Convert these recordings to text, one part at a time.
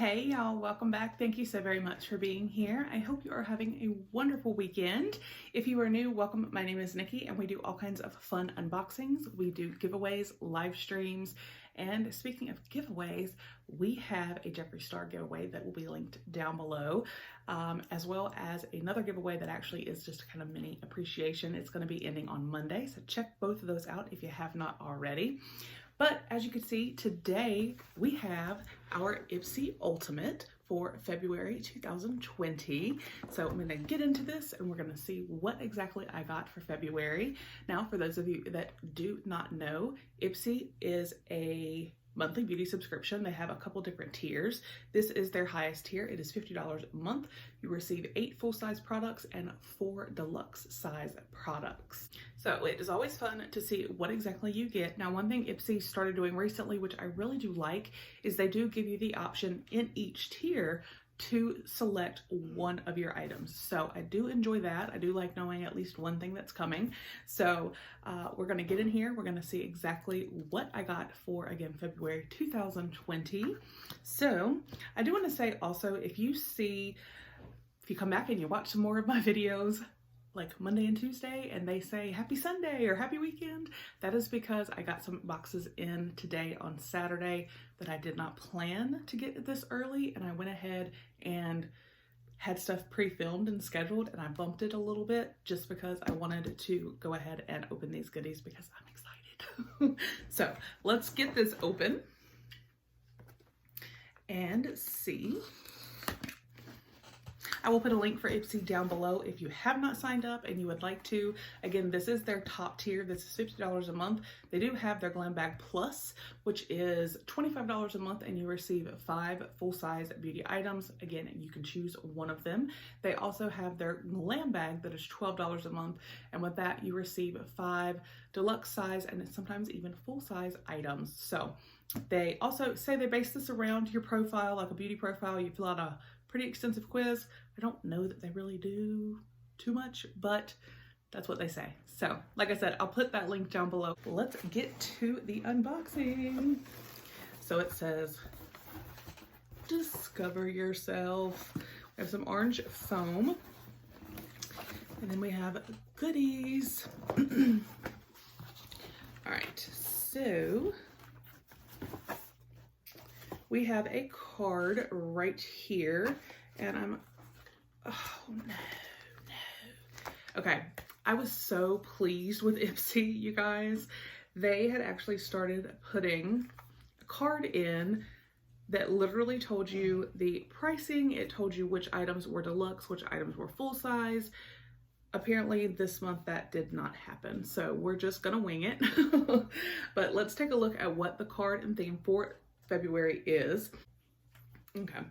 Hey y'all, welcome back. Thank you so very much for being here. I hope you are having a wonderful weekend. If you are new, welcome. My name is Nikki and we do all kinds of fun unboxings. We do giveaways, live streams, and speaking of giveaways, we have a Jeffree Star giveaway that will be linked down below, as well as another giveaway that actually is just a kind of mini appreciation. It's going to be ending on Monday, so check both of those out if you have not already. But as you can see, today we have our Ipsy Ultimate for February 2020. So I'm gonna get into this and we're gonna see what exactly I got for February. Now, for those of you that do not know, Ipsy is a monthly beauty subscription. They have a couple different tiers. This is their highest tier. It is $50 a month. You receive 8 full-size products and 4 deluxe size products. So it is always fun to see what exactly you get. Now, one thing Ipsy started doing recently, which I really do like, is they do give you the option in each tier to select one of your items. So I do enjoy that. I do like knowing at least one thing that's coming. So we're gonna get in here. We're gonna see exactly what I got for, again, February 2020. So I do wanna say also, if you come back and you watch some more of my videos, like Monday and Tuesday, and they say happy Sunday or happy weekend, that is because I got some boxes in today on Saturday that I did not plan to get this early, and I went ahead and had stuff pre-filmed and scheduled, and I bumped it a little bit just because I wanted to go ahead and open these goodies because I'm excited. So let's get this open and see. I will put a link for Ipsy down below if you have not signed up and you would like to. Again, this is their top tier. This is $50 a month. They do have their Glam Bag Plus, which is $25 a month, and you receive 5 full-size beauty items. Again, you can choose one of them. They also have their Glam Bag that is $12 a month, and with that you receive 5 deluxe size and sometimes even full-size items. So they also say they base this around your profile, like a beauty profile. You fill out a pretty extensive quiz. I don't know that they really do too much, but that's what they say. So, like I said, I'll put that link down below. Let's get to the unboxing. So it says, discover yourself. We have some orange foam, and then we have goodies. All right, so we have a card right here, and oh no. Okay, I was so pleased with Ipsy, you guys. They had actually started putting a card in that literally told you the pricing. It told you which items were deluxe, which items were full size. Apparently this month that did not happen, so we're just gonna wing it. But let's take a look at what the card and theme for February is. Okay,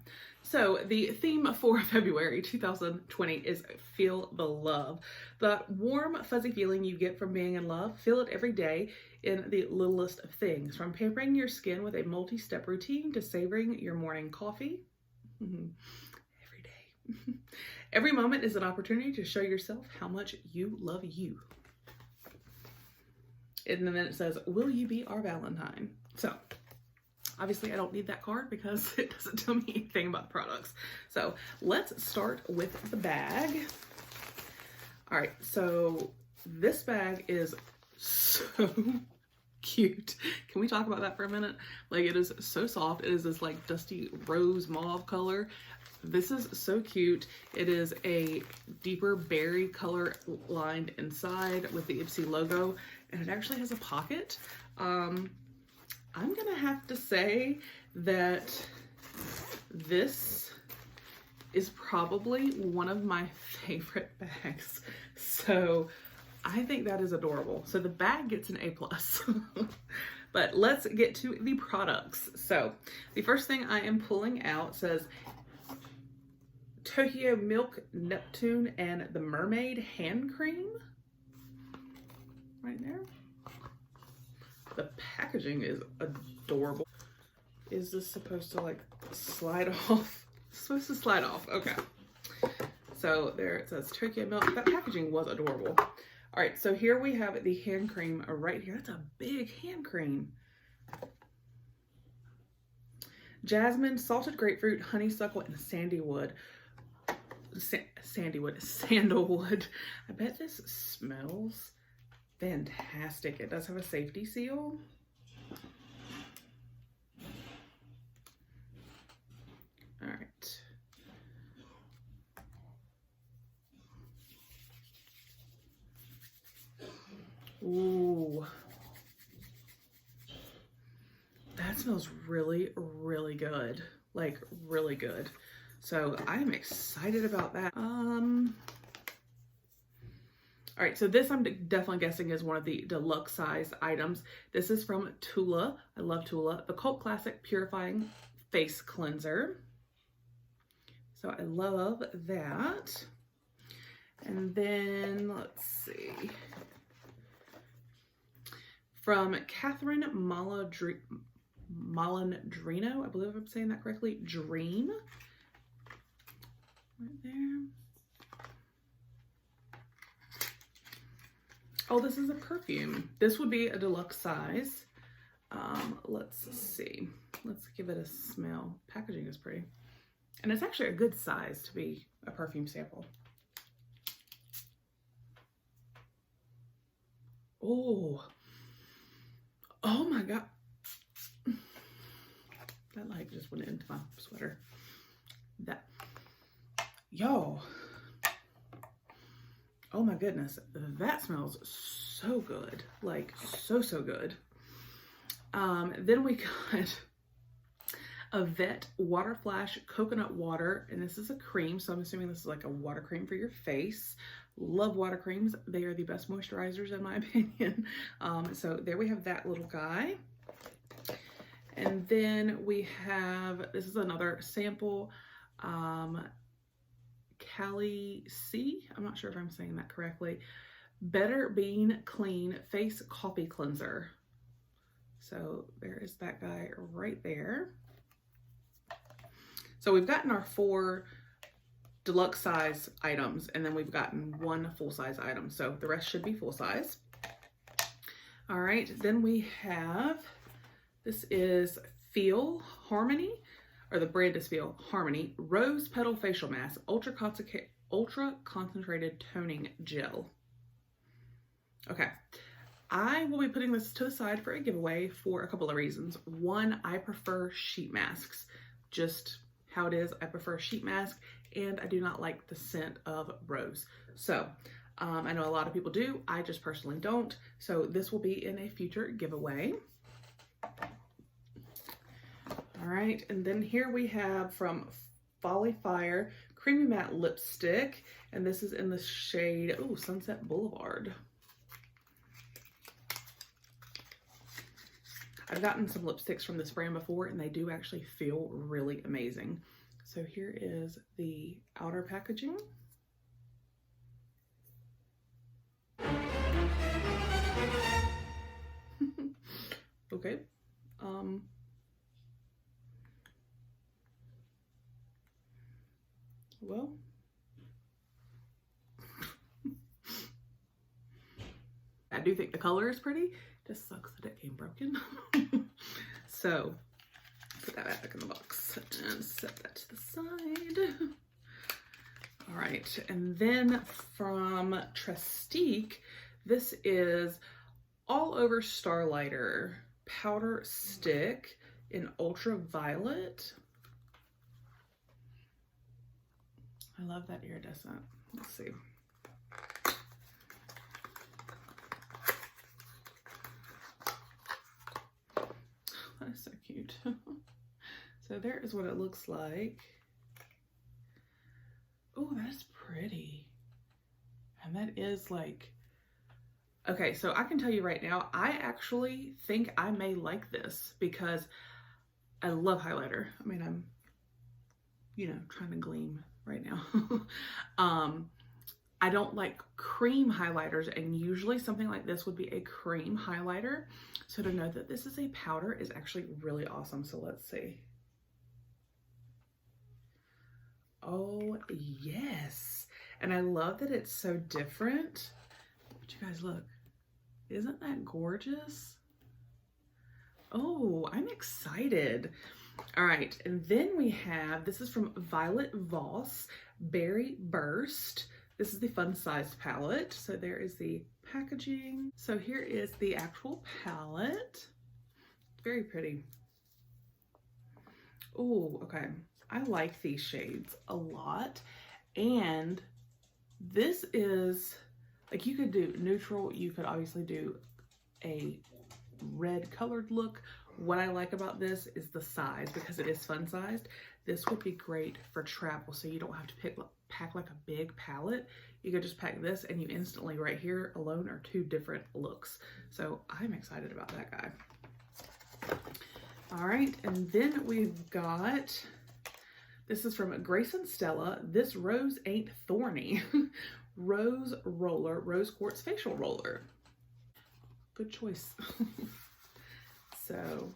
so the theme for February 2020 is feel the love. The warm, fuzzy feeling you get from being in love. Feel it every day in the littlest of things, from pampering your skin with a multi-step routine to savoring your morning coffee. Every day. Every moment is an opportunity to show yourself how much you love you. And then it says, will you be our Valentine? So obviously I don't need that card because it doesn't tell me anything about the products. So let's start with the bag. All right, so this bag is so cute. Can we talk about that for a minute? Like, it is so soft. It is this like dusty rose mauve color. This is so cute. It is a deeper berry color lined inside with the Ipsy logo, and it actually has a pocket. I'm gonna have to say that this is probably one of my favorite bags. So I think that is adorable. So the bag gets an A+. But let's get to the products. So the first thing I am pulling out says Tokyo Milk Neptune and the Mermaid Hand Cream. Right there. The packaging is adorable. Is this supposed to like slide off? It's supposed to slide off. Okay. So there it says Tokyo Milk. That packaging was adorable. All right, so here we have the hand cream right here. That's a big hand cream. Jasmine, salted grapefruit, honeysuckle, and sandalwood. Sandalwood. I bet this smells fantastic. It does have a safety seal. All right. Ooh. That smells really, really good. Like, really good. So I'm excited about that. All right, so this I'm definitely guessing is one of the deluxe size items. This is from Tula. I love Tula. The Cult Classic Purifying Face Cleanser. So I love that. And then, let's see. From Catherine Malandrino, I believe I'm saying that correctly, Dream. Right there. Oh, this is a perfume. This would be a deluxe size. Let's see. Let's give it a smell. Packaging is pretty. And it's actually a good size to be a perfume sample. Oh. Oh my God. That light just went into my sweater. That. Yo. Oh my goodness. That smells so good. Like so good. Then we got a Vet Water Flash Coconut Water, and this is a cream, so I'm assuming this is like a water cream for your face. Love water creams. They are the best moisturizers in my opinion. So there we have that little guy. And then we have, this is another sample, Cali C. I'm not sure if I'm saying that correctly. Better Bean Clean Face Coffee Cleanser. So there is that guy right there. So we've gotten our 4 deluxe size items, and then we've gotten 1 full size item. So the rest should be full size. All right, then we have, this is Feel Harmony, or the brand is Feel Harmony Rose Petal Facial Mask, Ultra Concentrated Toning Gel. Okay, I will be putting this to the side for a giveaway for a couple of reasons. One, I prefer sheet masks. Just how it is, I prefer sheet mask, and I do not like the scent of rose. So I know a lot of people do, I just personally don't. So this will be in a future giveaway. All right, and then here we have from Folly Fire Creamy Matte Lipstick, and this is in the shade, oh, Sunset Boulevard. I've gotten some lipsticks from this brand before, and they do actually feel really amazing. So here is the outer packaging. Okay. Well. I do think the color is pretty. Just sucks that it came broken. So put that back in the box and set that to the side. All right, and then from Trestique, this is All Over Starlighter Powder Stick in Ultraviolet. I love that iridescent. Let's see. That's so cute. So there is what it looks like. Oh, that's pretty. And that is like, okay, so I can tell you right now, I actually think I may like this because I love highlighter. I mean, I'm, you know, trying to gleam right now. I don't like cream highlighters, and usually something like this would be a cream highlighter. So to know that this is a powder is actually really awesome. So let's see. Oh, yes. And I love that it's so different. But you guys look, isn't that gorgeous? Oh, I'm excited. All right, and then we have, this is from Violet Voss, Berry Burst. This is the fun sized palette. So there is the packaging. So here is the actual palette. Very pretty. Oh, okay. I like these shades a lot. And this is, like, you could do neutral. You could obviously do a red colored look. What I like about this is the size, because it is fun sized. This would be great for travel, so you don't have to pack like a big palette. You could just pack this and you instantly right here alone are two different looks. So I'm excited about that guy. All right, and then we've got, this is from Grace and Stella, This Rose Ain't Thorny. Rose Roller, Rose Quartz Facial Roller. Good choice. So,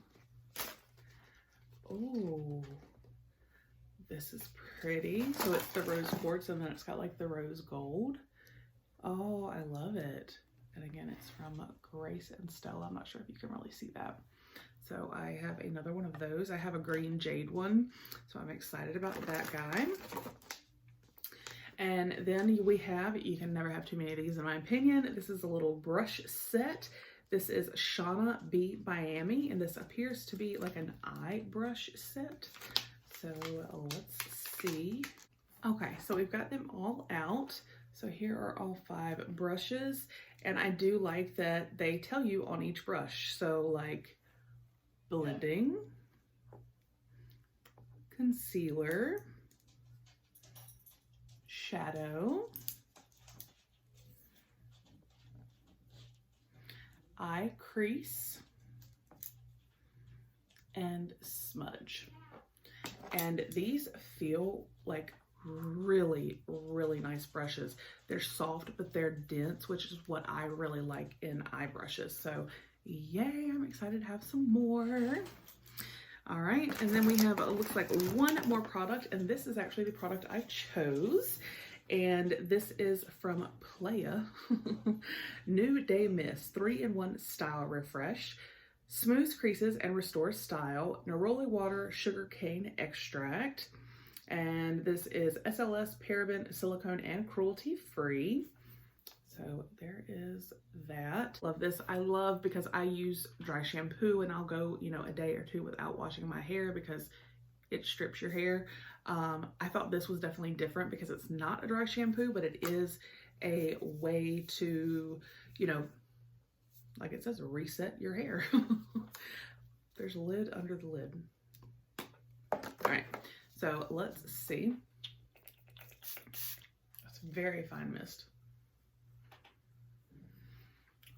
oh, this is pretty. So it's the rose quartz and then it's got like the rose gold. Oh, I love it. And again, it's from Grace and Stella. I'm not sure if you can really see that. So I have another one of those. I have a green jade one, so I'm excited about that guy. And then we have, you can never have too many of these in my opinion. This is a little brush set. This is Shauna B. Miami, and this appears to be like an eye brush set. So let's see. Okay, so we've got them all out. So here are all 5 brushes, and I do like that they tell you on each brush. So like blending, concealer, shadow, eye crease, and smudge. And these feel like really, really nice brushes. They're soft, but they're dense, which is what I really like in eye brushes. So yay, I'm excited to have some more. All right, and then we have, it looks like one more product, and this is actually the product I chose. And this is from Playa. New Day Mist 3-in-1 Style Refresh. Smooths creases and restores style. Neroli water, sugar cane extract. And this is SLS, paraben, silicone, and cruelty free. So there is that. Love this. I love, because I use dry shampoo and I'll go, you know, a day or 2 without washing my hair because it strips your hair. I thought this was definitely different because it's not a dry shampoo, but it is a way to, you know, like it says, reset your hair. There's a lid under the lid. All right, so let's see. That's very fine mist.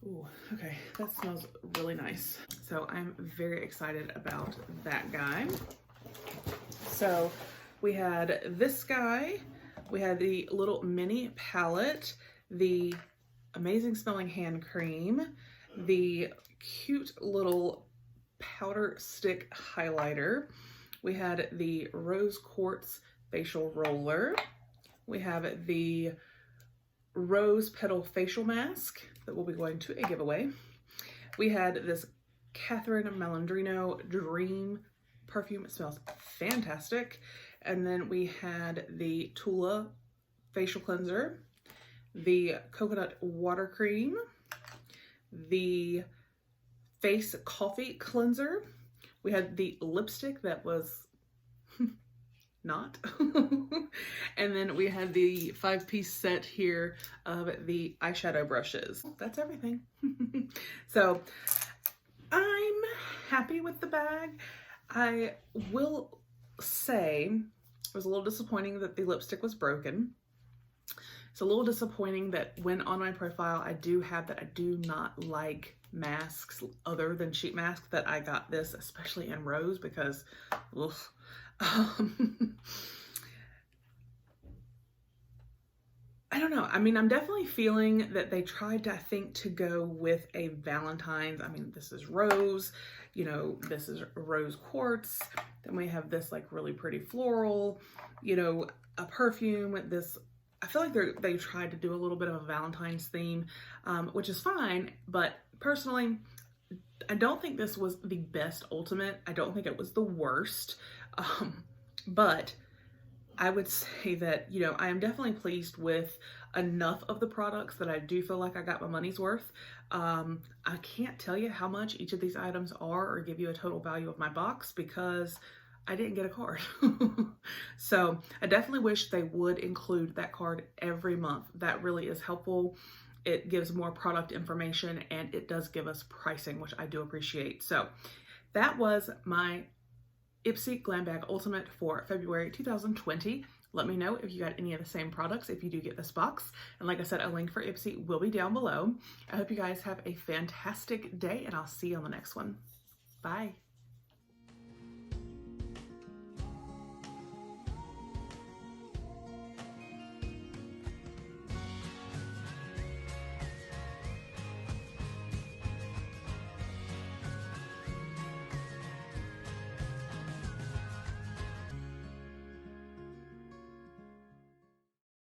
Ooh, okay, that smells really nice. So I'm very excited about that guy. So we had this guy, we had the little mini palette, the amazing smelling hand cream, the cute little powder stick highlighter. We had the rose quartz facial roller. We have the rose petal facial mask that will be going to a giveaway. We had this Catherine Malandrino Dream perfume. It smells fantastic. And then we had the Tula facial cleanser, the coconut water cream, the face coffee cleanser. We had the lipstick that was not. And then we had the 5-piece set here of the eyeshadow brushes. That's everything. So I'm happy with the bag. I will say it was a little disappointing that the lipstick was broken. It's a little disappointing that when on my profile, I do have that I do not like masks other than sheet mask, that I got this, especially in rose, because ugh. I don't know. I mean, I'm definitely feeling that they tried to, I think, to go with a Valentine's. I mean, this is rose, you know, this is rose quartz. Then we have this like really pretty floral, you know, a perfume. This, I feel like they tried to do a little bit of a Valentine's theme, which is fine. But personally, I don't think this was the best ultimate. I don't think it was the worst. But I would say that, you know, I am definitely pleased with enough of the products that I do feel like I got my money's worth. I can't tell you how much each of these items are or give you a total value of my box because I didn't get a card. So I definitely wish they would include that card every month. That really is helpful. It gives more product information and it does give us pricing, which I do appreciate. So that was my Ipsy Glam Bag Ultimate for February 2020. Let me know if you got any of the same products if you do get this box. And like I said, a link for Ipsy will be down below. I hope you guys have a fantastic day and I'll see you on the next one. Bye.